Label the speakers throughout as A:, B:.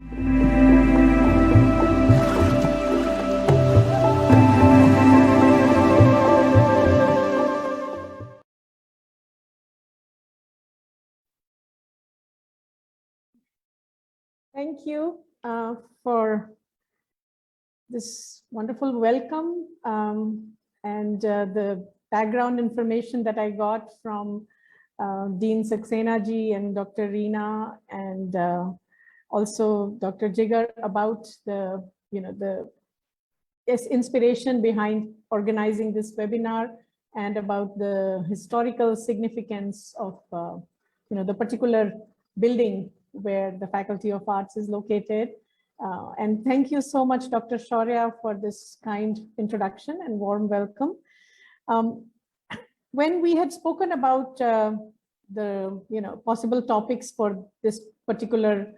A: Thank you for this wonderful welcome and the background information that I got from Dean Saxena ji and Dr. Reena and also Dr. Jigar about the inspiration behind organizing this webinar and about the historical significance of the particular building where the Faculty of Arts is located. And thank you so much, Dr. Shaurya, for this kind introduction and warm welcome. When we had spoken about the possible topics for this particular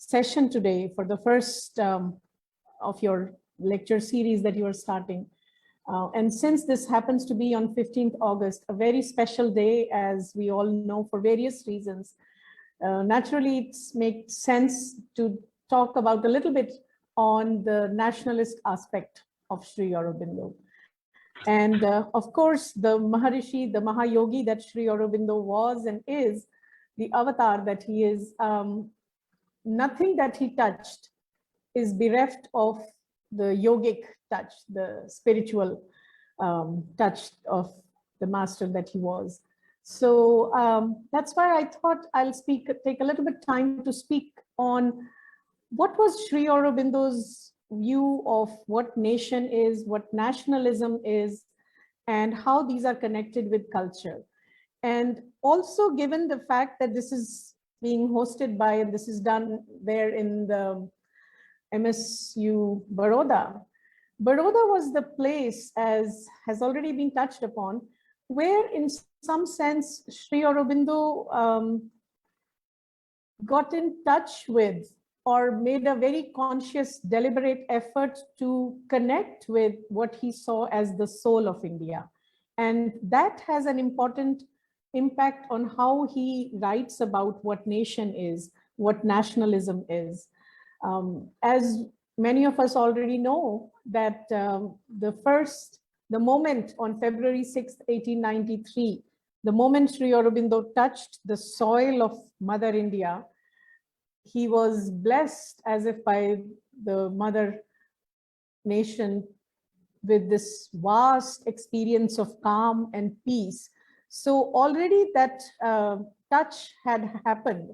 A: session today, for the first of your lecture series that you are starting, and since this happens to be on 15th August, a very special day, as we all know, for various reasons, naturally it makes sense to talk about a little bit on the nationalist aspect of Sri Aurobindo. And of course, the Maharishi, the Mahayogi that Sri Aurobindo was and is, the avatar that he is, nothing that he touched is bereft of the yogic touch, the spiritual touch of the master that he was. So that's why I thought I'll take a little bit time to speak on what was Sri Aurobindo's view of what nation is, what nationalism is, and how these are connected with culture. And also given the fact that this is being hosted by, and this is done there in the MSU Baroda. Baroda was the place, as has already been touched upon, where in some sense Sri Aurobindo got in touch with or made a very conscious, deliberate effort to connect with what he saw as the soul of India. And that has an important impact on how he writes about what nation is, what nationalism is. As many of us already know, that the moment on February 6th, 1893, the moment Sri Aurobindo touched the soil of Mother India, he was blessed as if by the mother nation with this vast experience of calm and peace. So already that touch had happened,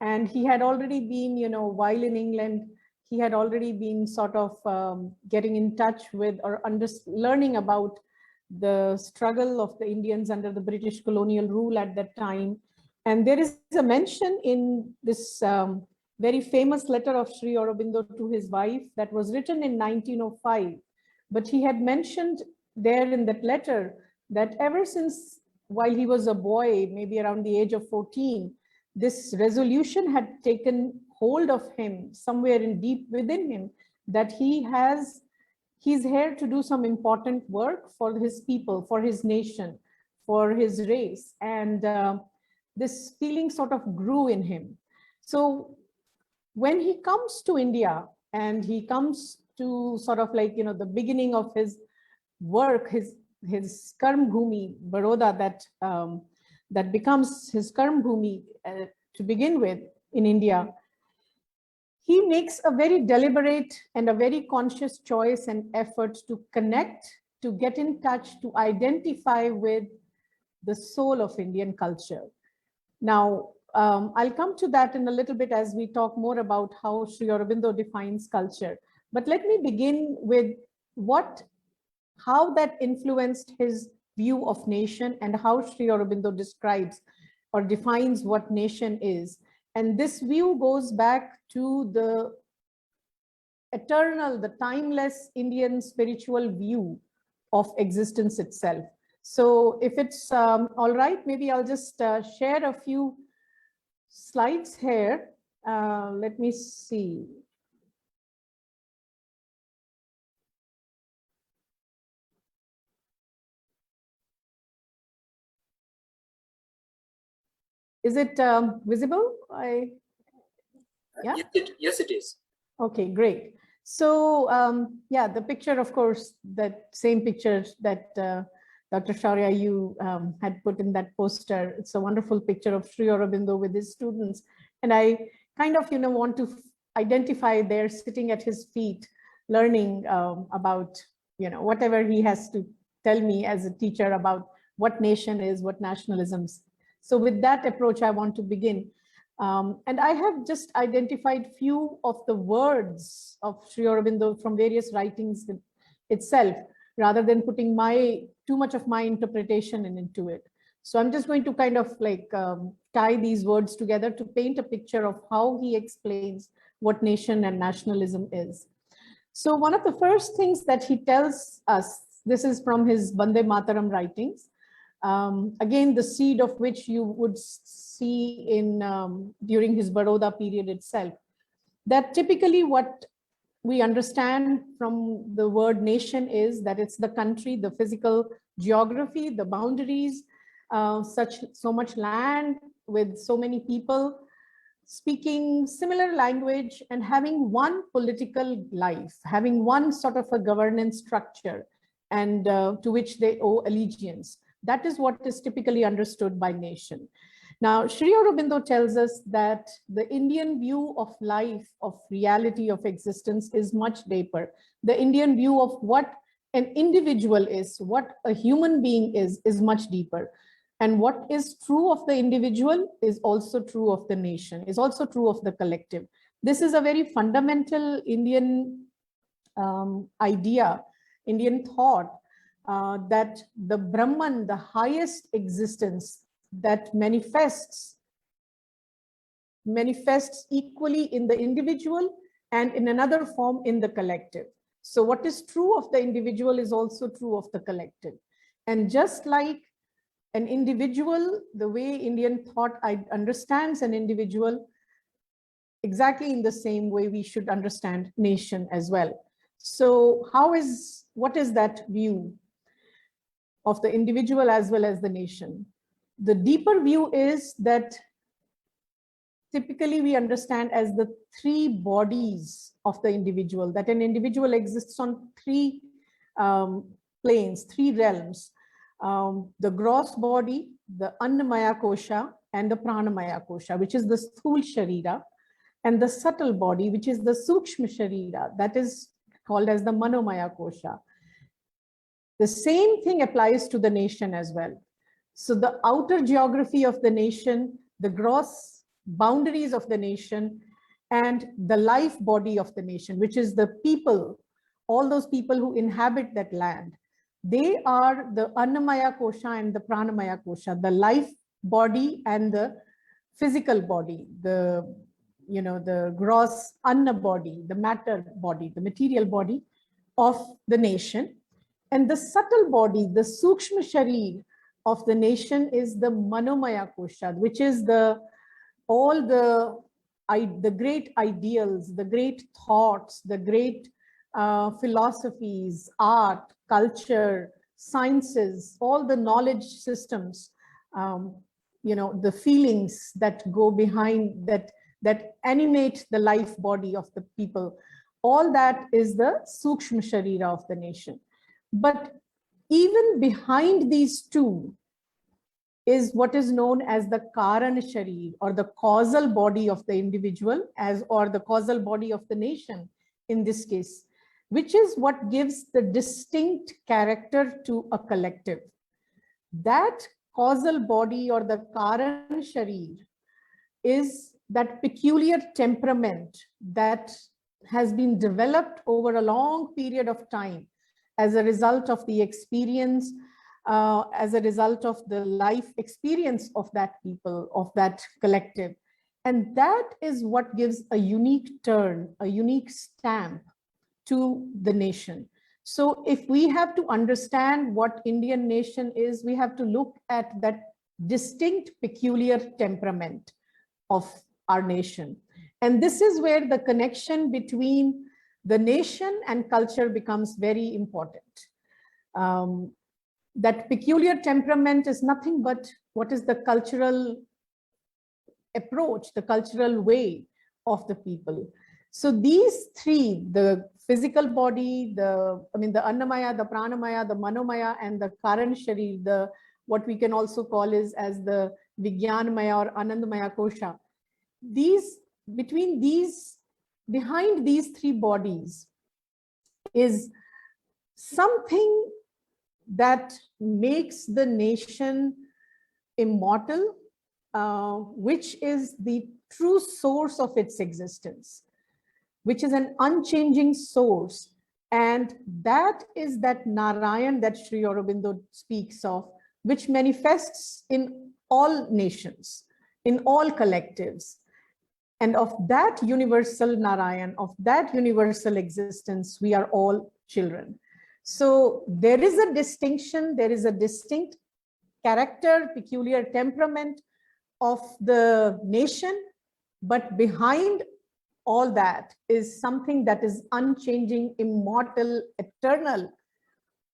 A: and he had already been, while in England, he had already been sort of getting in touch with or learning about the struggle of the Indians under the British colonial rule at that time. And there is a mention in this very famous letter of Sri Aurobindo to his wife that was written in 1905. But he had mentioned there in that letter that ever since while he was a boy, maybe around the age of 14, this resolution had taken hold of him somewhere in deep within him, that he's here to do some important work for his people, for his nation, for his race. And this feeling sort of grew in him. So when he comes to India and he comes to sort of like, the beginning of his work, his Karm Bhumi, Baroda, that becomes his Karm Bhumi to begin with in India, he makes a very deliberate and a very conscious choice and effort to connect, to get in touch, to identify with the soul of Indian culture. Now, I'll come to that in a little bit as we talk more about how Sri Aurobindo defines culture. But let me begin with how that influenced his view of nation and how Sri Aurobindo describes or defines what nation is. And this view goes back to the eternal, the timeless Indian spiritual view of existence itself. So if it's all right, maybe I'll just share a few slides here. Let me see. Is it visible?
B: Yeah?
A: Yes,
B: yes, it is.
A: Okay, great. So yeah, the picture, of course, that same picture that Dr. Shaurya, you had put in that poster. It's a wonderful picture of Sri Aurobindo with his students. And I kind of, want to identify there sitting at his feet, learning about, whatever he has to tell me as a teacher about what nation is, what nationalisms. So with that approach, I want to begin. And I have just identified few of the words of Sri Aurobindo from various writings itself, rather than putting too much of my interpretation into it. So I'm just going to kind of like tie these words together to paint a picture of how he explains what nation and nationalism is. So one of the first things that he tells us, this is from his Vande Mataram writings, again, the seed of which you would see in during his Baroda period itself, that typically what we understand from the word nation is that it's the country, the physical geography, the boundaries, so much land with so many people speaking similar language and having one political life, having one sort of a governance structure, and to which they owe allegiance. That is what is typically understood by nation. Now, Sri Aurobindo tells us that the Indian view of life, of reality, of existence is much deeper. The Indian view of what an individual is, what a human being is much deeper. And what is true of the individual is also true of the nation, is also true of the collective. This is a very fundamental Indian idea, Indian thought, that the Brahman, the highest existence that manifests equally in the individual and in another form in the collective. So what is true of the individual is also true of the collective. And just like an individual, the way Indian thought understands an individual, exactly in the same way we should understand nation as well. So what is that view of the individual as well as the nation? The deeper view is that typically we understand as the three bodies of the individual, that an individual exists on three planes, three realms. The gross body, the Annamaya Kosha, and the Pranamaya Kosha, which is the Sthul Sharira, and the subtle body, which is the Sukshma Sharira, that is called as the Manomaya Kosha. The same thing applies to the nation as well. So the outer geography of the nation, the gross boundaries of the nation, and the life body of the nation, which is the people, all those people who inhabit that land. They are the Annamaya Kosha and the Pranamaya Kosha, the life body and the physical body, the gross Anna body, the matter body, the material body of the nation. And the subtle body, the Sukshma Sharir of the nation is the Manomaya Kosha, which is all the great ideals, the great thoughts, the great philosophies, art, culture, sciences, all the knowledge systems, the feelings that go behind that animate the life body of the people. All that is the Sukshma Sharira of the nation. But even behind these two is what is known as the Karan Sharir, or the causal body of the individual, or the causal body of the nation in this case, which is what gives the distinct character to a collective. That causal body, or the Karan Sharir, is that peculiar temperament that has been developed over a long period of time as a result of the experience, as a result of the life experience of that people, of that collective. And that is what gives a unique turn, a unique stamp to the nation. So if we have to understand what Indian nation is, we have to look at that distinct, peculiar temperament of our nation. And this is where the connection between the nation and culture becomes very important. That peculiar temperament is nothing but what is the cultural approach, the cultural way of the people. So these three, the physical body, the Annamaya, the Pranamaya, the Manomaya, and the Karan Sharir, the what we can also call is as the Vijnanmaya or Anandamaya Kosha. Behind these three bodies is something that makes the nation immortal, which is the true source of its existence, which is an unchanging source. And that is that Narayan that Sri Aurobindo speaks of, which manifests in all nations, in all collectives. And of that universal Narayan, of that universal existence, we are all children. So there is a distinction, there is a distinct character, peculiar temperament of the nation, but behind all that is something that is unchanging, immortal, eternal,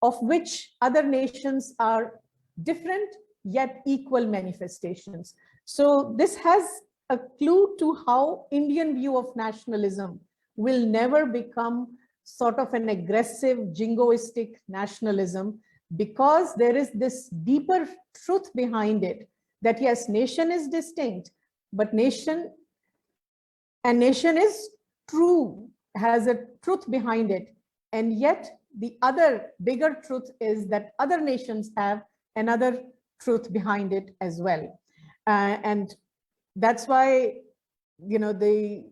A: of which other nations are different yet equal manifestations. So this has a clue to how Indian view of nationalism will never become sort of an aggressive jingoistic nationalism, because there is this deeper truth behind it, that yes, nation is distinct, but nation is true, has a truth behind it. And yet the other bigger truth is that other nations have another truth behind it as well. And that's why, you know, the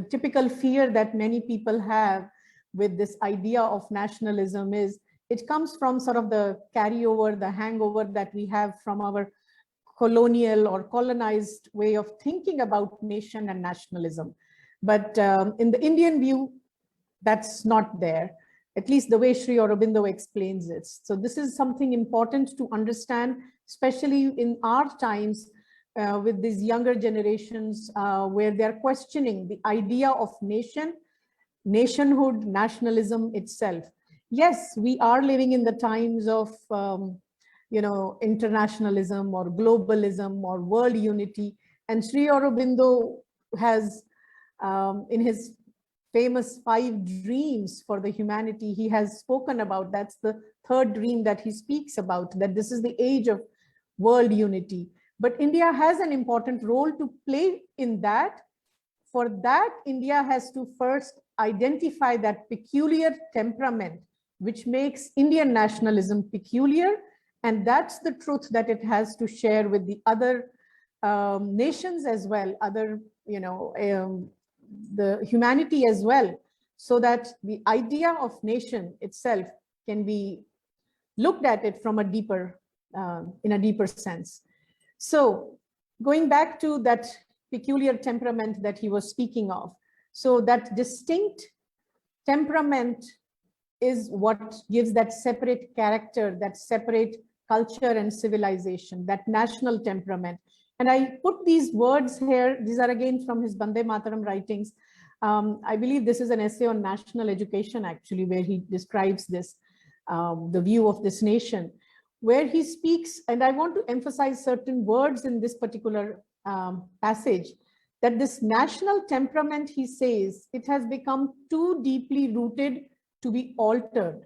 A: typical fear that many people have with this idea of nationalism is it comes from sort of the carryover, the hangover that we have from our colonial or colonized way of thinking about nation and nationalism. But in the Indian view, that's not there, at least the way Sri Aurobindo explains it. So this is something important to understand, especially in our times with these younger generations where they're questioning the idea of nation, nationhood, nationalism itself. Yes, we are living in the times of internationalism or globalism or world unity. And Sri Aurobindo has, in his famous 5 dreams for the humanity, he has spoken about, that's the 3rd dream that he speaks about, that this is the age of world unity. But India has an important role to play in that. For that, India has to first identify that peculiar temperament which makes Indian nationalism peculiar, and that's the truth that it has to share with the other nations as well, other, the humanity as well, so that the idea of nation itself can be looked at it from a deeper, in a deeper sense. So going back to that peculiar temperament that he was speaking of, so that distinct temperament is what gives that separate character, that separate culture and civilization, that national temperament. And I put these words here, these are again from his Bande Mataram writings. I believe this is an essay on national education, actually, where he describes this, the view of this nation, where he speaks, and I want to emphasize certain words in this particular passage, that this national temperament, he says, it has become too deeply rooted to be altered.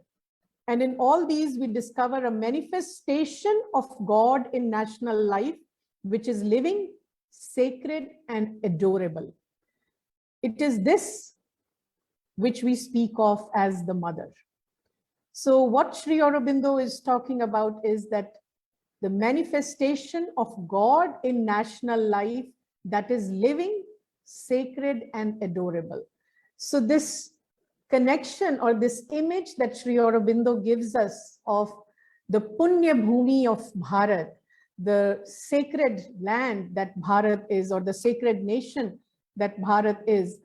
A: And in all these, we discover a manifestation of God in national life, which is living, sacred, and adorable. It is this which we speak of as the mother. So what Sri Aurobindo is talking about is that the manifestation of God in national life that is living, sacred, and adorable. So this connection or this image that Sri Aurobindo gives us of the Punya Bhumi of Bharat, the sacred land that Bharat is, or the sacred nation that Bharat is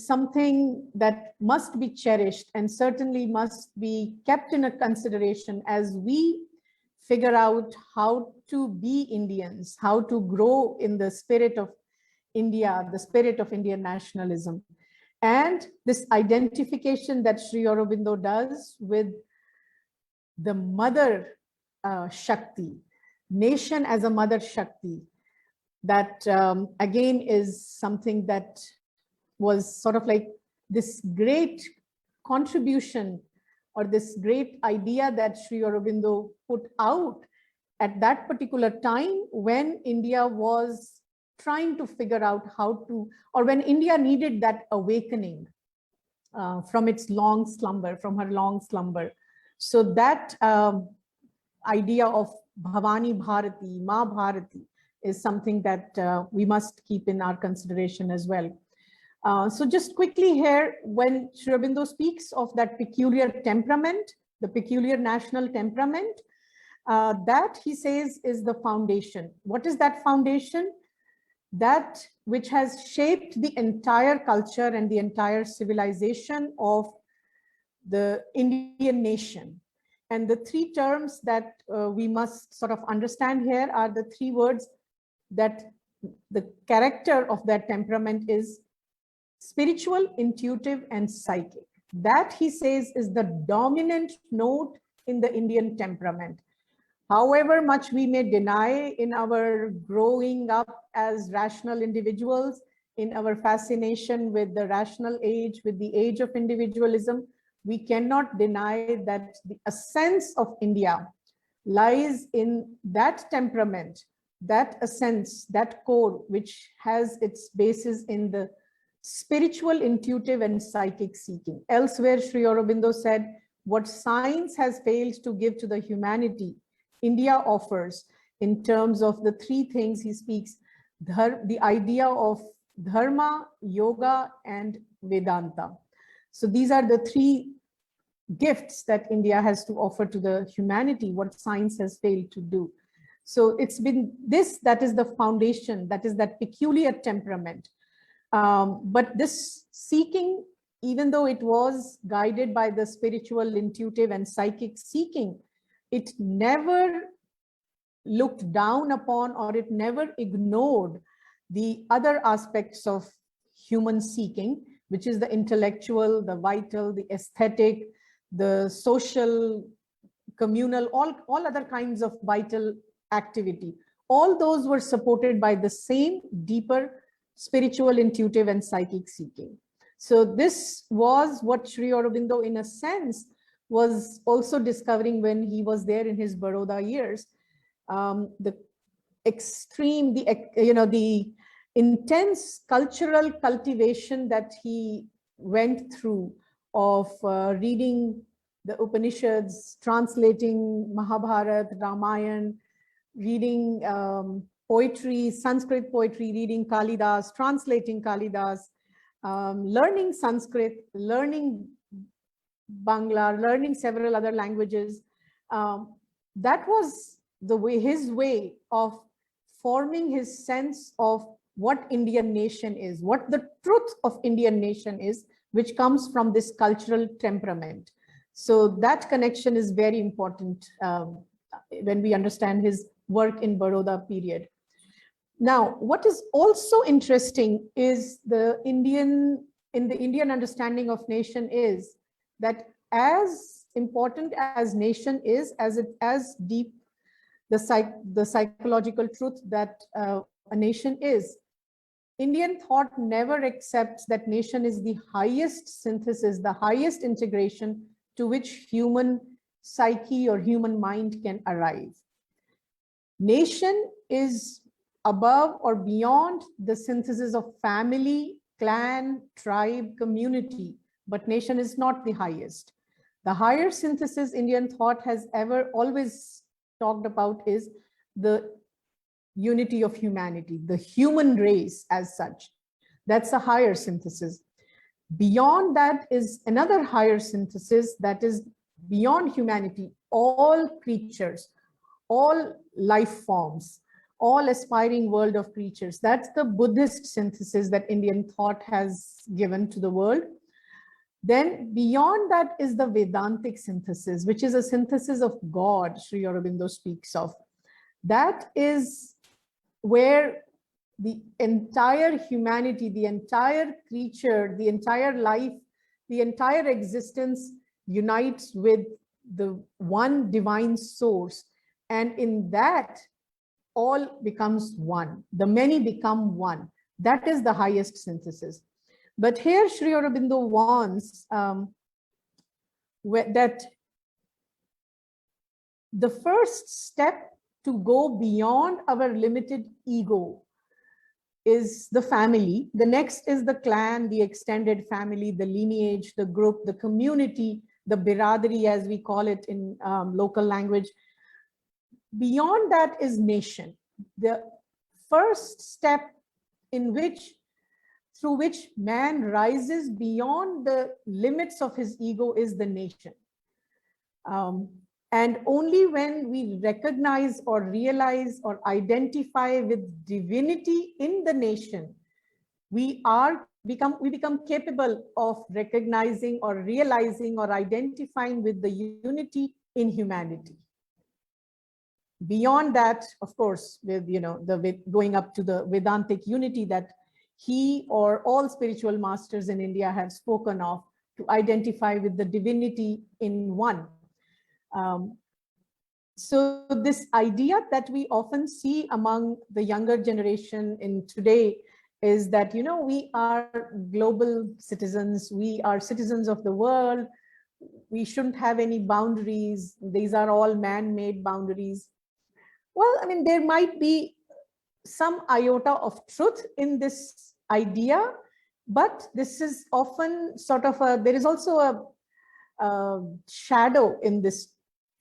A: something that must be cherished and certainly must be kept in a consideration as we figure out how to be Indians, how to grow in the spirit of India, the spirit of Indian nationalism. And this identification that Sri Aurobindo does with the mother Shakti, nation as a mother Shakti, that again is something that was sort of like this great contribution or this great idea that Sri Aurobindo put out at that particular time when India was trying to figure out how to, or when India needed that awakening from its long slumber, from her long slumber. So that idea of Bhavani Bharati, Ma Bharati, is something that we must keep in our consideration as well. So just quickly here, when Sri Aurobindo speaks of that peculiar temperament, the peculiar national temperament, that he says is the foundation. What is that foundation? That which has shaped the entire culture and the entire civilization of the Indian nation. And the three terms that we must sort of understand here are the three words that the character of that temperament is: spiritual, intuitive, and psychic. That, he says, is the dominant note in the Indian temperament. However much we may deny in our growing up as rational individuals, in our fascination with the rational age, with the age of individualism, we cannot deny that the essence of India lies in that temperament, that essence, that core, which has its basis in the spiritual, intuitive, and psychic seeking. Elsewhere, Sri Aurobindo said, what science has failed to give to the humanity, India offers in terms of the three things he speaks: the idea of dharma, yoga, and Vedanta. So these are the three gifts that India has to offer to the humanity, what science has failed to do. So it's been this that is the foundation, that is that peculiar temperament. But this seeking, even though it was guided by the spiritual, intuitive, and psychic seeking, it never looked down upon, or it never ignored the other aspects of human seeking, which is the intellectual, the vital, the aesthetic, the social, communal, all other kinds of vital activity. All those were supported by the same deeper spiritual, intuitive, and psychic seeking. So this was what Sri Aurobindo, in a sense, was also discovering when he was there in his Baroda years. The extreme, the intense cultural cultivation that he went through of reading the Upanishads, translating Mahabharata, Ramayana, reading poetry, Sanskrit poetry, reading Kalidas, translating Kalidas, learning Sanskrit, learning Bangla, learning several other languages. That was the way, his way of forming his sense of what Indian nation is, what the truth of Indian nation is, which comes from this cultural temperament. So that connection is very important when we understand his work in Baroda period. Now, what is also interesting is in the Indian understanding of nation is that as important as nation is, as deep the psychological truth that a nation is, Indian thought never accepts that nation is the highest synthesis, the highest integration to which human psyche or human mind can arrive. Nation is above or beyond the synthesis of family, clan, tribe, community, but nation is not the highest. The higher synthesis Indian thought has always talked about is the unity of humanity, the human race as such. That's a higher synthesis. Beyond that is another higher synthesis that is beyond humanity, all creatures, all life forms, all aspiring world of creatures. That's the Buddhist synthesis that Indian thought has given to the world. Then beyond that is the Vedantic synthesis, which is a synthesis of God, Sri Aurobindo speaks of. That is where the entire humanity, the entire creature, the entire life, the entire existence unites with the one divine source. And in that, all becomes one. The many become one. That is the highest synthesis. But here Sri Aurobindo wants that the first step to go beyond our limited ego is the family. The next is the clan, the extended family, the lineage, the group, the community, the biradari, as we call it in local language. Beyond that is nation. The first step through which man rises beyond the limits of his ego is the nation. And only when we recognize or realize or identify with divinity in the nation, we become capable of recognizing or realizing or identifying with the unity in humanity. Beyond that, of course, with going up to the Vedantic unity that he or all spiritual masters in India have spoken of, to identify with the divinity in one. So this idea that we often see among the younger generation in today is that, we are global citizens, we are citizens of the world, we shouldn't have any boundaries, these are all man-made boundaries. Well, I mean, there might be some iota of truth in this idea, but this is often sort of there is also a shadow in this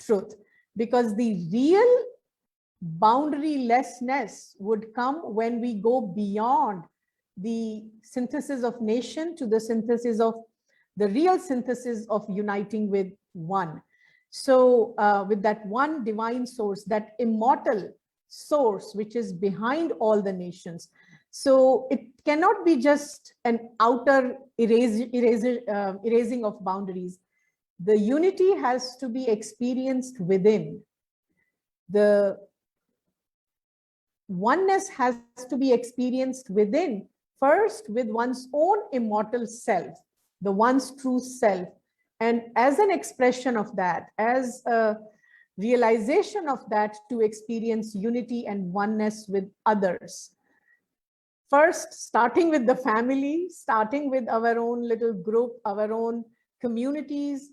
A: truth, because the real boundarylessness would come when we go beyond the synthesis of nation to the synthesis of the real synthesis of uniting with one. So with that one divine source, that immortal source, which is behind all the nations. So it cannot be just an outer erasing of boundaries. The unity has to be experienced within. The oneness has to be experienced within, first with one's own immortal self, the one's true self. And as an expression of that, as a realization of that, to experience unity and oneness with others. First, starting with the family, starting with our own little group, our own communities,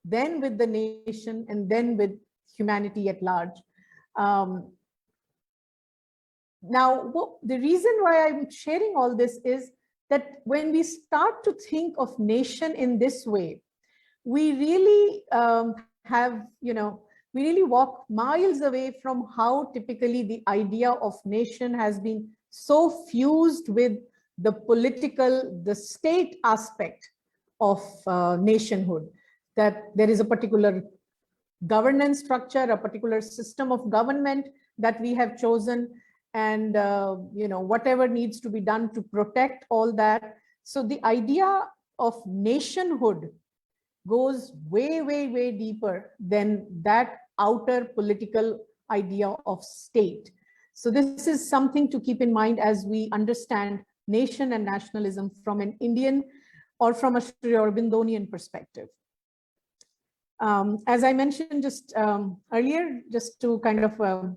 A: then with the nation, and then with humanity at large. Now, the reason why I'm sharing all this is that when we start to think of nation in this way, we really we really walk miles away from how typically the idea of nation has been so fused with the political, the state aspect of nationhood, that there is a particular governance structure, a particular system of government that we have chosen, and whatever needs to be done to protect all that. So the idea of nationhood goes way, way, way deeper than that outer political idea of state. So this is something to keep in mind as we understand nation and nationalism from an Indian or from a Sri Aurobindonian perspective. As I mentioned just earlier, just to kind of a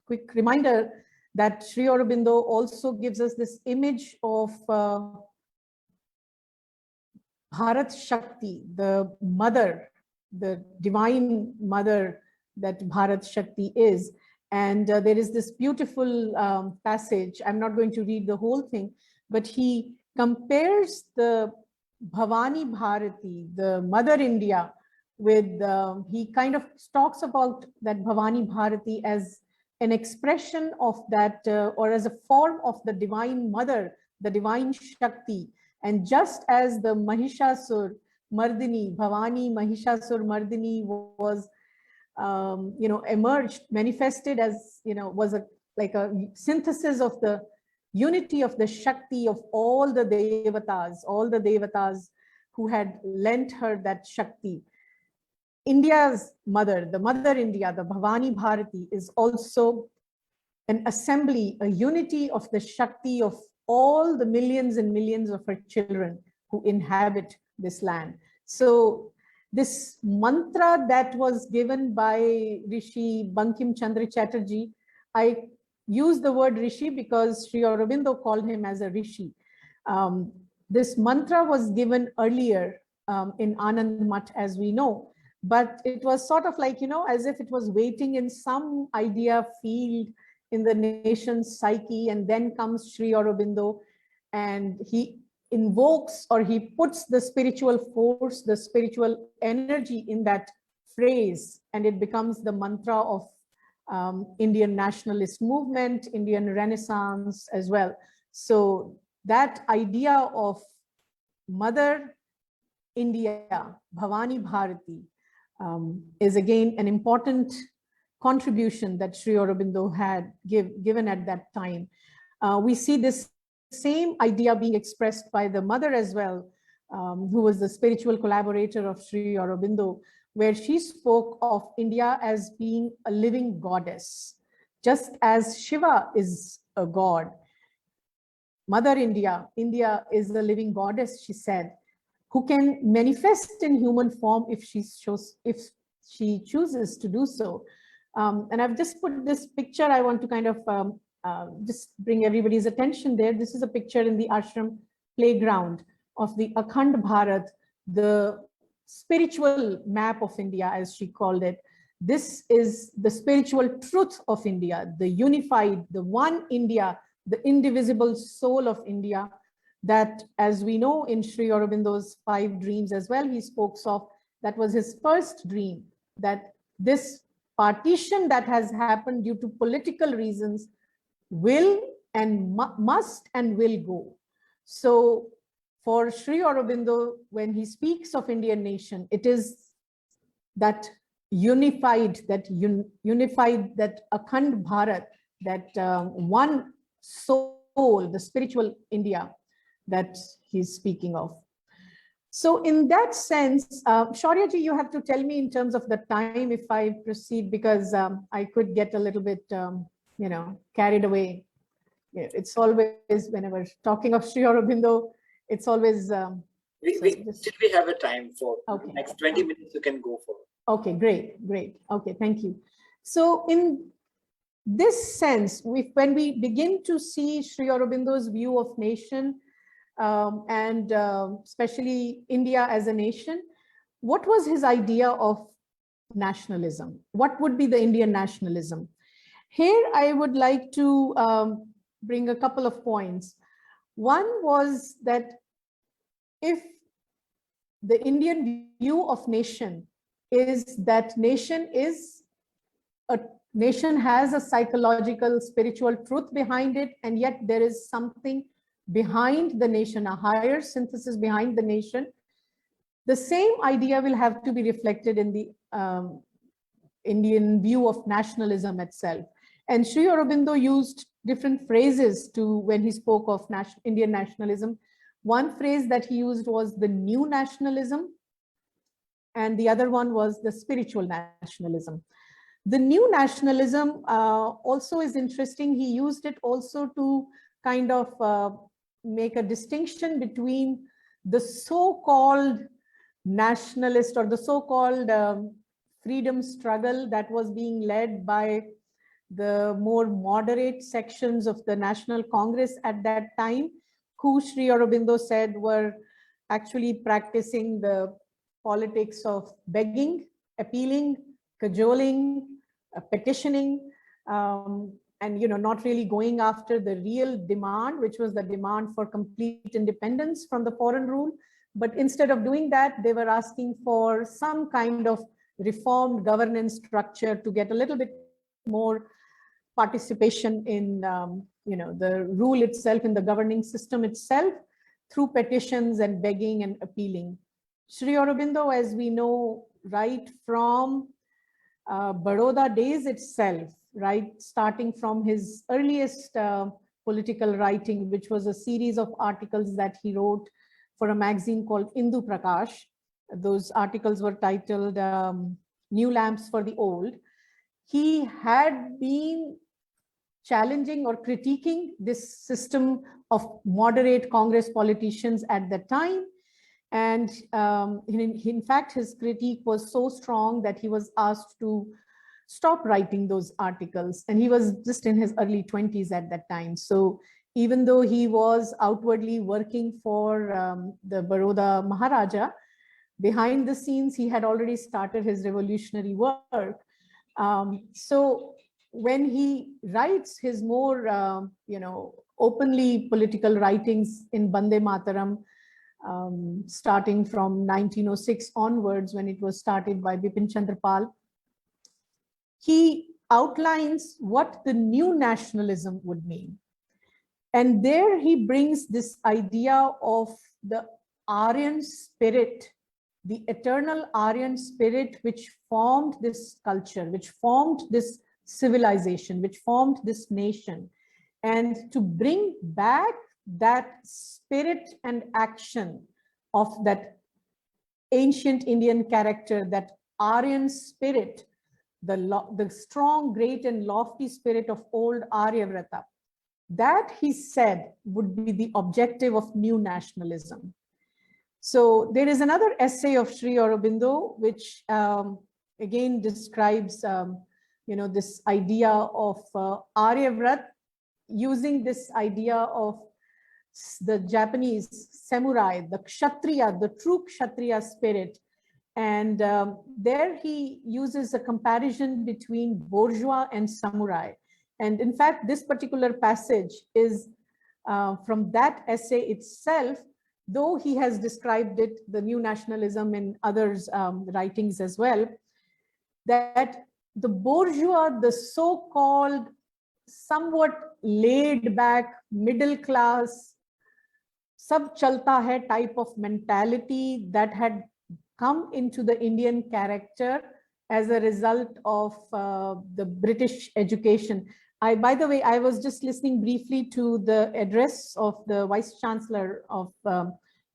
A: quick reminder that Sri Aurobindo also gives us this image of Bharat Shakti, the mother, the divine mother that Bharat Shakti is. And there is this beautiful passage. I'm not going to read the whole thing, but he compares the Bhavani Bharati, the Mother India, with, he kind of talks about that Bhavani Bharati as an expression of that, or as a form of the divine mother, the divine Shakti. And just as the Mahishasur Mardini, Bhavani Mahishasur Mardini was, emerged, manifested as, was like a synthesis of the unity of the Shakti of all the Devatas who had lent her that Shakti. India's mother, the Mother India, the Bhavani Bharati, is also an assembly, a unity of the Shakti of all the millions and millions of her children who inhabit this land. So this mantra that was given by Rishi Bankim Chandra Chatterjee, I use the word Rishi because Sri Aurobindo called him as a Rishi. This mantra was given earlier in Anand Math, as we know, but it was sort of like, as if it was waiting in some idea field in the nation's psyche, and then comes Sri Aurobindo, and he invokes, or he puts the spiritual force, the spiritual energy in that phrase, and it becomes the mantra of Indian nationalist movement, Indian Renaissance as well. So that idea of Mother India, Bhavani Bharati, is again an important contribution that Sri Aurobindo had given at that time. We see this same idea being expressed by the mother as well, who was the spiritual collaborator of Sri Aurobindo, where she spoke of India as being a living goddess. Just as Shiva is a god, Mother India, India is a living goddess, she said, who can manifest in human form if she chooses to do so. And I've just put this picture. I want to kind of just bring everybody's attention there. This is a picture in the ashram playground of the Akhand Bharat, the spiritual map of India, as she called it. This is the spiritual truth of India, the unified, the one India, the indivisible soul of India, that, as we know in Sri Aurobindo's 5 dreams as well, he spoke of, that was his first dream, that this partition that has happened due to political reasons will and must and will go. So for Sri Aurobindo, when he speaks of Indian nation, it is that unified, that Akhand Bharat, that one soul, the spiritual India that he's speaking of. So in that sense, Shaurya ji, you have to tell me in terms of the time if I proceed, because I could get a little bit, carried away. It's always, whenever talking of Sri Aurobindo, it's always...
B: Still we have a time for next 20 minutes you can go for.
A: Okay, great. Okay, thank you. So in this sense, when we begin to see Sri Aurobindo's view of nation, and especially India as a nation, what was his idea of nationalism? What would be the Indian nationalism? Here, I would like to bring a couple of points. One was that if the Indian view of nation is that nation has a psychological, spiritual truth behind it, and yet there is something behind the nation, a higher synthesis behind the nation, the same idea will have to be reflected in the Indian view of nationalism itself. And Sri Aurobindo used different phrases when he spoke of Indian nationalism. One phrase that he used was the new nationalism, and the other one was the spiritual nationalism. The new nationalism also is interesting. He used it also to kind of make a distinction between the so-called nationalist or the so-called freedom struggle that was being led by the more moderate sections of the National Congress at that time, who Sri Aurobindo said were actually practicing the politics of begging, appealing, cajoling, petitioning, and not really going after the real demand, which was the demand for complete independence from the foreign rule. But instead of doing that, they were asking for some kind of reformed governance structure to get a little bit more participation in the rule itself, in the governing system itself, through petitions and begging and appealing. Sri Aurobindo, as we know, right from Baroda days itself, right, starting from his earliest political writing, which was a series of articles that he wrote for a magazine called Indu Prakash. Those articles were titled New Lamps for the Old. He had been challenging or critiquing this system of moderate Congress politicians at the time. And in fact, his critique was so strong that he was asked to stop writing those articles. And he was just in his early 20s at that time. So even though he was outwardly working for the Baroda Maharaja, behind the scenes, he had already started his revolutionary work. So when he writes his more, openly political writings in Bande Mataram, starting from 1906 onwards, when it was started by Bipin Chandra Pal, he outlines what the new nationalism would mean. And there he brings this idea of the Aryan spirit, the eternal Aryan spirit, which formed this culture, which formed this civilization, which formed this nation, and to bring back that spirit and action of that ancient Indian character, that Aryan spirit, the strong, great, and lofty spirit of old Aryavrata. That, he said, would be the objective of new nationalism. So there is another essay of Sri Aurobindo, which again describes, this idea of Aryavrat, using this idea of the Japanese samurai, the Kshatriya, the true Kshatriya spirit. And there he uses a comparison between bourgeois and samurai. And in fact, this particular passage is from that essay itself, though he has described it, the new nationalism, in others' writings as well, that the bourgeois, the so-called somewhat laid back, middle class, sab chalta hai type of mentality that had come into the Indian character as a result of the British education. By the way, I was just listening briefly to the address of the Vice Chancellor of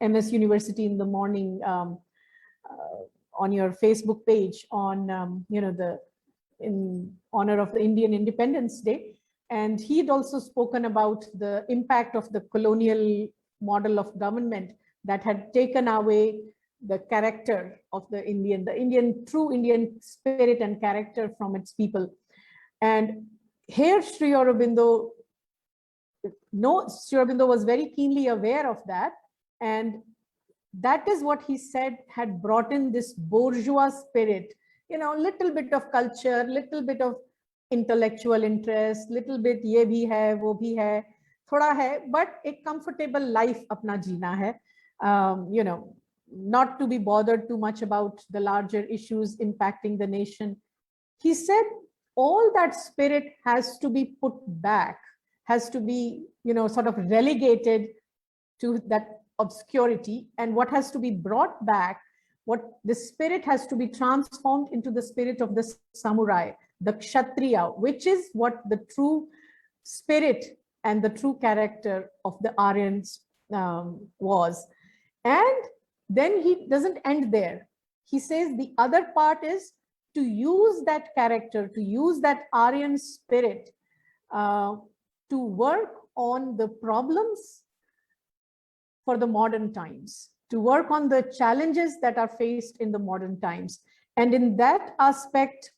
A: MS University in the morning on your Facebook page on, in honor of the Indian Independence Day. And he had also spoken about the impact of the colonial model of government that had taken away the character of the true Indian spirit and character from its people. And here Sri Aurobindo was very keenly aware of that. And that is what he said had brought in this bourgeois spirit, little bit of culture, little bit of intellectual interest, little bit ye bhi hai, wo bhi hai, thoda hai, but a comfortable life apna jeena hai, not to be bothered too much about the larger issues impacting the nation. He said all that spirit has to be put back, has to be, sort of relegated to that obscurity, and what has to be brought back, what the spirit has to be transformed into the spirit of the samurai, the Kshatriya, which is what the true spirit and the true character of the Aryans was. And then he doesn't end there. He says the other part is to use that character, to use that Aryan spirit to work on the problems for the modern times, to work on the challenges that are faced in the modern times. And in that aspect,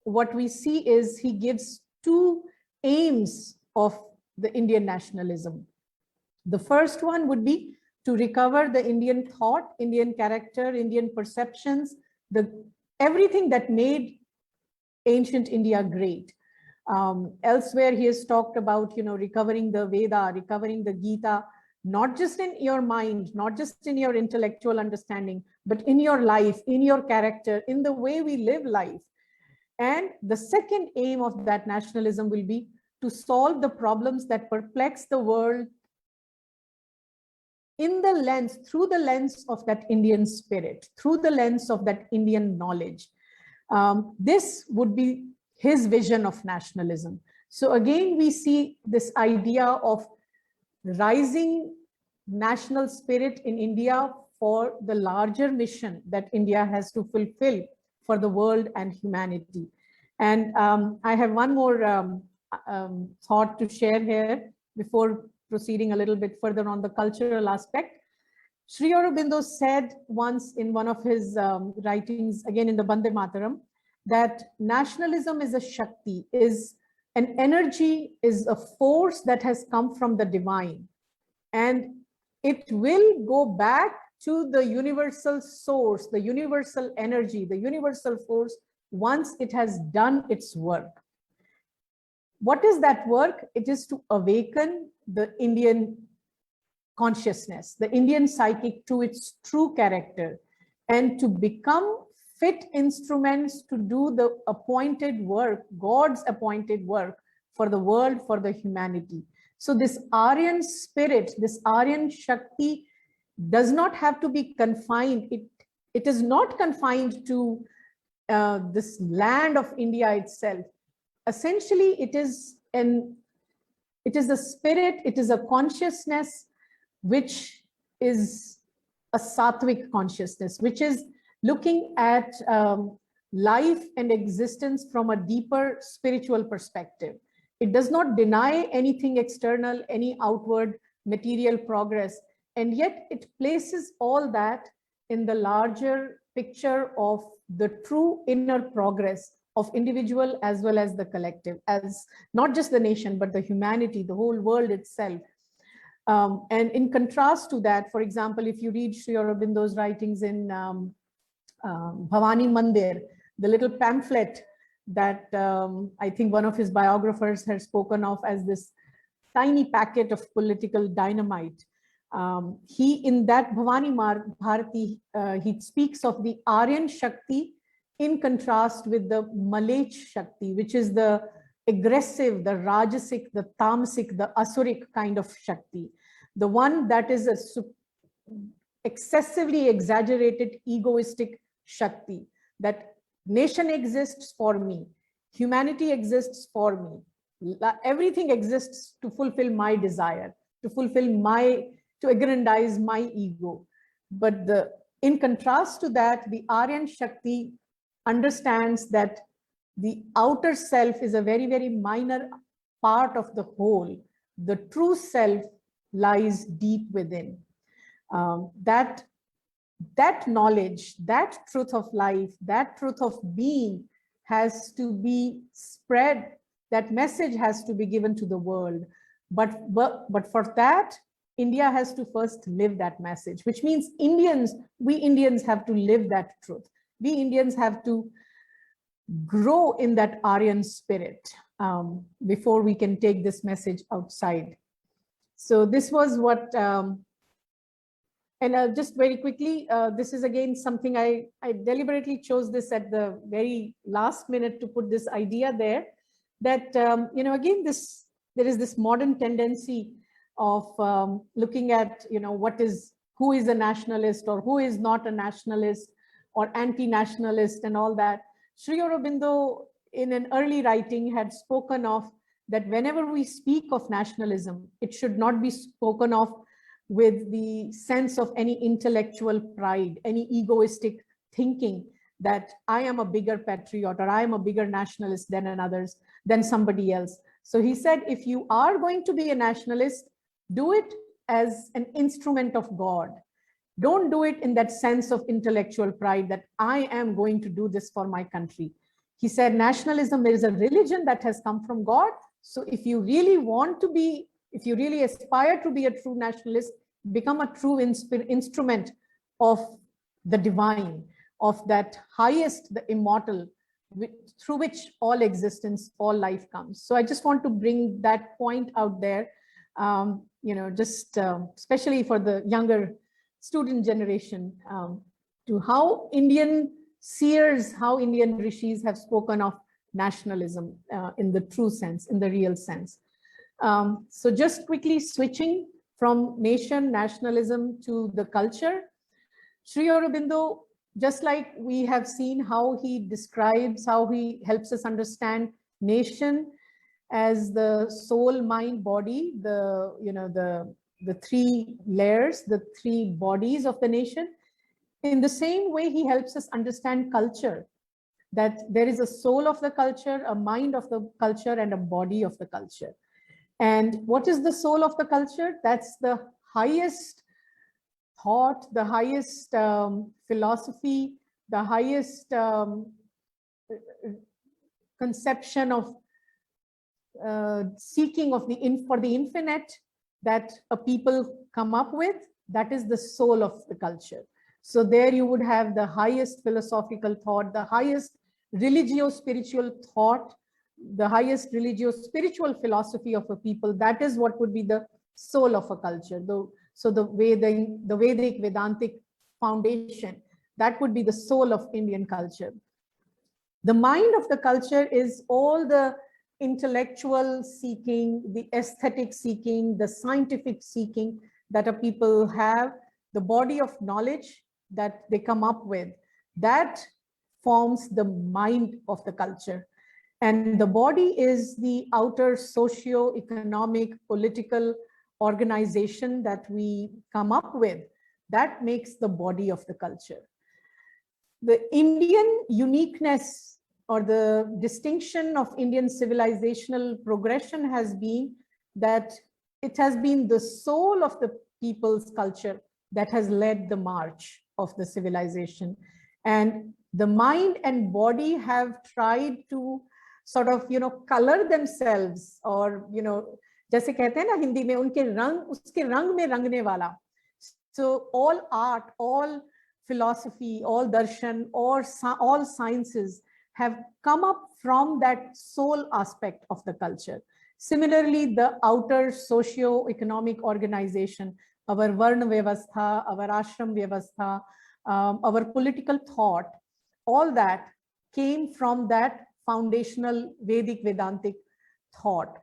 A: what we see is he gives two aims of the Indian nationalism. The first one would be to recover the Indian thought, Indian character, Indian perceptions, everything that made ancient India great. Elsewhere, he has talked about, recovering the Veda, recovering the Gita, not just in your mind, not just in your intellectual understanding, but in your life, in your character, in the way we live life. And the second aim of that nationalism will be to solve the problems that perplex the world through the lens of that Indian spirit, through the lens of that Indian knowledge. This would be his vision of nationalism. So again, we see this idea of rising national spirit in India for the larger mission that India has to fulfill for the world and humanity. And I have one more thought to share here before proceeding a little bit further on the cultural aspect. Sri Aurobindo said once in one of his writings, again in the Bande Mataram, that nationalism is a Shakti, is An energy is a force that has come from the divine, and it will go back to the universal source, the universal energy, the universal force, once it has done its work. What is that work? It is to awaken the Indian consciousness, the Indian psychic, to its true character, and to become fit instruments to do the appointed work, God's appointed work for the world, for the humanity. So this Aryan spirit, this Aryan Shakti does not have to be confined. It is not confined to this land of India itself. Essentially, it is a spirit, it is a consciousness which is a sattvic consciousness, which is looking at life and existence from a deeper spiritual perspective. It does not deny anything external, any outward material progress, and yet it places all that in the larger picture of the true inner progress of individual as well as the collective, as not just the nation, but the humanity, the whole world itself. And in contrast to that, for example, if you read Sri Aurobindo's writings in Bhavani Mandir, the little pamphlet that I think one of his biographers has spoken of as this tiny packet of political dynamite. In that Bhavani Bharati, he speaks of the Aryan Shakti in contrast with the Malech Shakti, which is the aggressive, the Rajasic, the Tamasic, the Asuric kind of Shakti. The one that is a excessively exaggerated, egoistic Shakti, that nation exists for me, humanity exists for me, everything exists to fulfill my desire, to aggrandize my ego. But in contrast to that, the Aryan Shakti understands that the outer self is a very, very minor part of the whole. The true self lies deep within. That knowledge, that truth of life, that truth of being has to be spread. That message has to be given to the world. But for that, India has to first live that message, which means we Indians have to live that truth. We Indians have to grow in that Aryan spirit before we can take this message outside. So this was what, and just very quickly, this is again something I deliberately chose this at the very last minute to put this idea there, that, again, there is this modern tendency of looking at, who is a nationalist or who is not a nationalist or anti-nationalist and all that. Sri Aurobindo, in an early writing, had spoken of that whenever we speak of nationalism, it should not be spoken of with the sense of any intellectual pride, any egoistic thinking that I am a bigger patriot or I am a bigger nationalist than somebody else. So he said, if you are going to be a nationalist, do it as an instrument of God. Don't do it in that sense of intellectual pride that I am going to do this for my country. He said, nationalism is a religion that has come from God. So if you really aspire to be a true nationalist, become a true instrument of the divine, of that highest, the immortal, through which all existence, all life comes. So I just want to bring that point out there, especially for the younger student generation, to how Indian seers, how Indian rishis have spoken of nationalism in the true sense, in the real sense. So just quickly switching from nationalism to the culture, Sri Aurobindo, just like we have seen how he describes, how he helps us understand nation as the soul, mind, body, the three layers, the three bodies of the nation. In the same way, he helps us understand culture, that there is a soul of the culture, a mind of the culture, and a body of the culture. And what is the soul of the culture? That's the highest thought, the highest philosophy, the highest conception of seeking of for the infinite that a people come up with, that is the soul of the culture. So there you would have the highest philosophical thought, the highest religio-spiritual thought, the highest religio-spiritual philosophy of a people. That is what would be the soul of a culture. So the Vedic Vedantic foundation, that would be the soul of Indian culture. The mind of the culture is all the intellectual seeking, the aesthetic seeking, the scientific seeking that a people have, the body of knowledge that they come up with. That forms the mind of the culture. And the body is the outer socio-economic, political organization that we come up with. That makes the body of the culture. The Indian uniqueness or the distinction of Indian civilizational progression has been that it has been the soul of the people's culture that has led the march of the civilization. And the mind and body have tried to sort of, color themselves, or, जैसे कहते हैं ना हिंदी में, उनके रंग, उसके रंग में रंगने वाला. So all art, all philosophy, all darshan, or all sciences have come up from that soul aspect of the culture. Similarly, the outer socio-economic organization, our Varna Vyavastha, our Ashram Vyavastha, our political thought, all that came from that foundational Vedic Vedantic thought,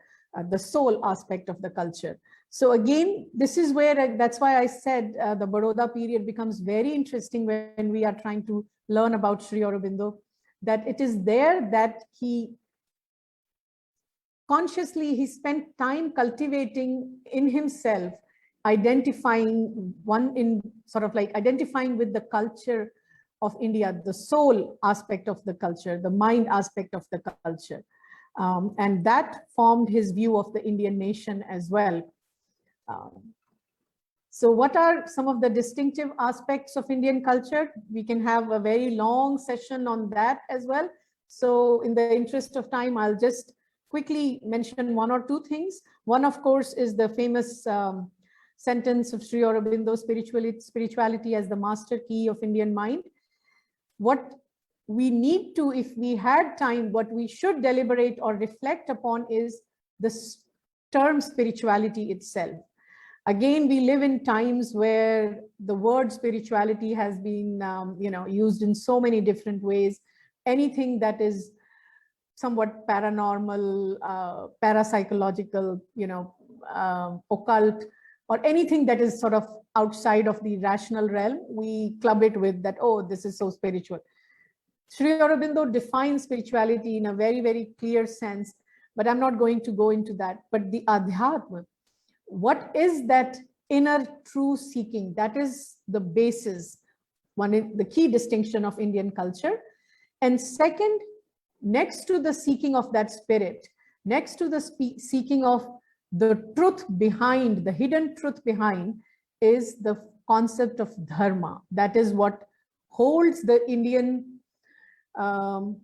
A: the soul aspect of the culture. So again, this is where, that's why I said the Baroda period becomes very interesting when we are trying to learn about Sri Aurobindo, that it is there that he consciously, he spent time cultivating in himself, identifying identifying with the culture of India, the soul aspect of the culture, the mind aspect of the culture. And that formed his view of the Indian nation as well. So what are some of the distinctive aspects of Indian culture? We can have a very long session on that as well. So in the interest of time, I'll just quickly mention one or two things. One, of course, is the famous sentence of Sri Aurobindo, spirituality as the master key of Indian mind. What we need to, if we had time, what we should deliberate or reflect upon is the term spirituality itself. Again, we live in times where the word spirituality has been, used in so many different ways. Anything that is somewhat paranormal, parapsychological, occult, or anything that is sort of outside of the rational realm, we club it with that, oh, this is so spiritual. Sri Aurobindo defines spirituality in a very, very clear sense, but I'm not going to go into that. But the Adhyatma, what is that inner true seeking? That is the basis, the key distinction of Indian culture. And second, next to the seeking of that spirit, next to the seeking of the truth behind, the hidden truth behind, is the concept of dharma. That is what holds the Indian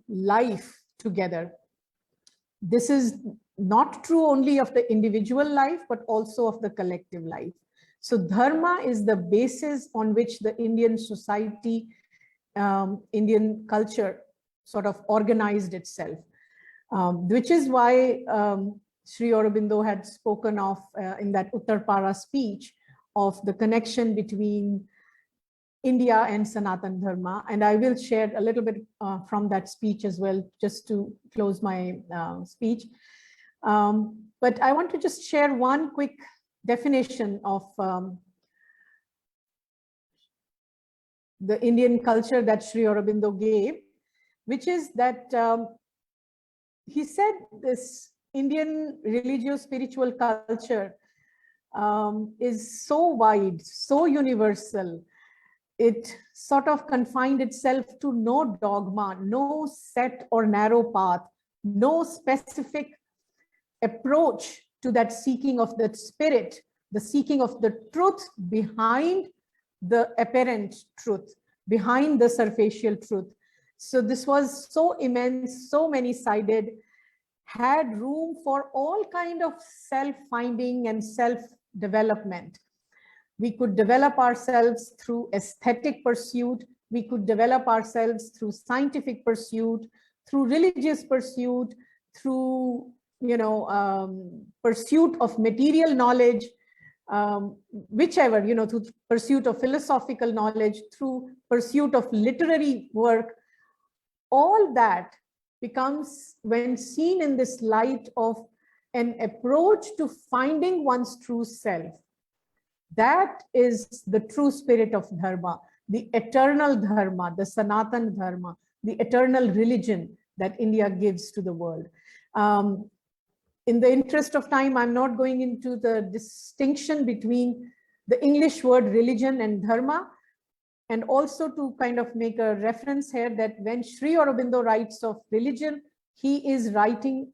A: life together. This is not true only of the individual life, but also of the collective life. So dharma is the basis on which the Indian society, Indian culture sort of organized itself, which is why Sri Aurobindo had spoken of in that Uttarpara speech of the connection between India and Sanatan Dharma. And I will share a little bit from that speech as well, just to close my speech. But I want to just share one quick definition of the Indian culture that Sri Aurobindo gave, which is that he said this Indian religio-spiritual culture is so wide, so universal. It sort of confined itself to no dogma, no set or narrow path, no specific approach to that seeking of that spirit, the seeking of the truth behind the apparent truth, behind the superficial truth. So this was so immense, so many-sided. had room for all kind of self-finding and self-development. We could develop ourselves through aesthetic pursuit. We could develop ourselves through scientific pursuit, through religious pursuit, through, pursuit of material knowledge, whichever, through pursuit of philosophical knowledge, through pursuit of literary work. All that becomes, when seen in this light of an approach to finding one's true self, that is the true spirit of dharma, the eternal dharma, the Sanatan dharma, the eternal religion that India gives to the world. In the interest of time, I'm not going into the distinction between the English word religion and dharma, and also to kind of make a reference here that when Sri Aurobindo writes of religion, he is writing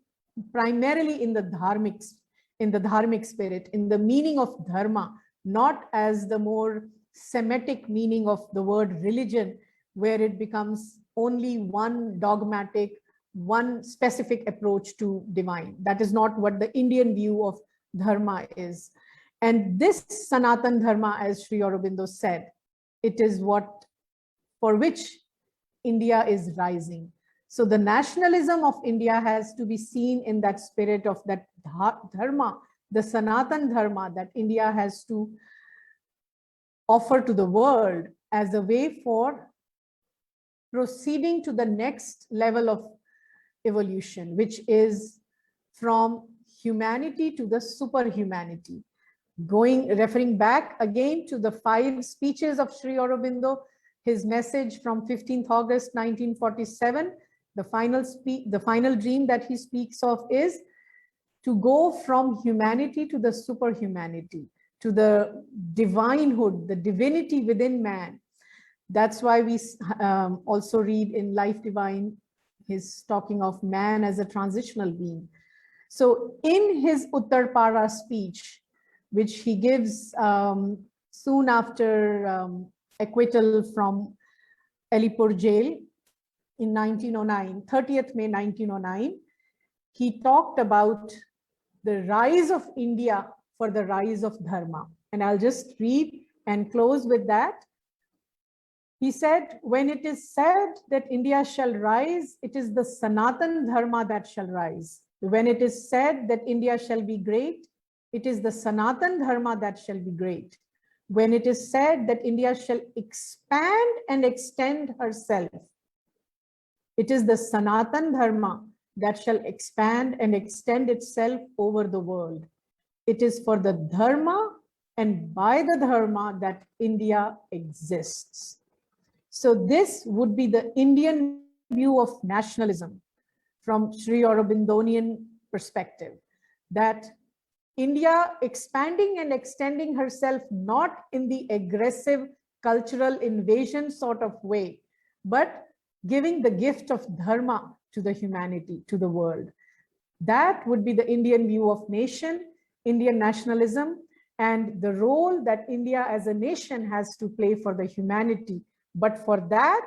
A: primarily in the dharmic spirit, in the meaning of dharma, not as the more Semitic meaning of the word religion, where it becomes only one dogmatic, one specific approach to divine. That is not what the Indian view of dharma is. And this Sanatan dharma, as Sri Aurobindo said, it is what for which India is rising. So the nationalism of India has to be seen in that spirit of that dharma, the Sanatan dharma that India has to offer to the world as a way for proceeding to the next level of evolution, which is from humanity to the superhumanity. Referring back again to the 5 speeches of Sri Aurobindo, his message from 15th August 1947, the final dream that he speaks of is to go from humanity to the superhumanity, to the divinehood, the divinity within man. That's why we also read in Life Divine, he's talking of man as a transitional being. So in his Uttarpara speech, which he gives soon after acquittal from Alipur jail in 1909, 30th May 1909, he talked about the rise of India for the rise of Dharma. And I'll just read and close with that. He said, when it is said that India shall rise, it is the Sanatan Dharma that shall rise. When it is said that India shall be great, it is the Sanatan Dharma that shall be great. When it is said that India shall expand and extend herself, it is the Sanatan Dharma that shall expand and extend itself over the world. It is for the Dharma and by the Dharma that India exists. So this would be the Indian view of nationalism from Sri Aurobindonian perspective, that India expanding and extending herself not in the aggressive cultural invasion sort of way, but giving the gift of dharma to the humanity, to the world. That would be the Indian view of nation, Indian nationalism, and the role that India as a nation has to play for the humanity. But for that,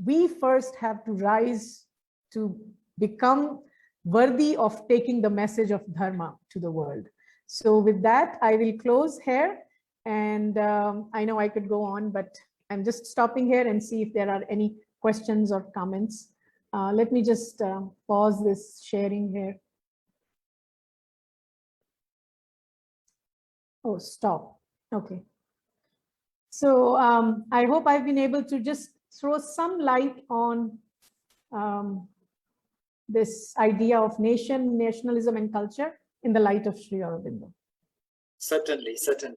A: we first have to rise to become worthy of taking the message of dharma to the world. So with that, I will close here. And I know I could go on, but I'm just stopping here and see if there are any questions or comments. Let me just pause this sharing here. Oh, stop. Okay. So I hope I've been able to just throw some light on this idea of nationalism and culture in the light of Sri Aurobindo.
B: Certainly, certainly.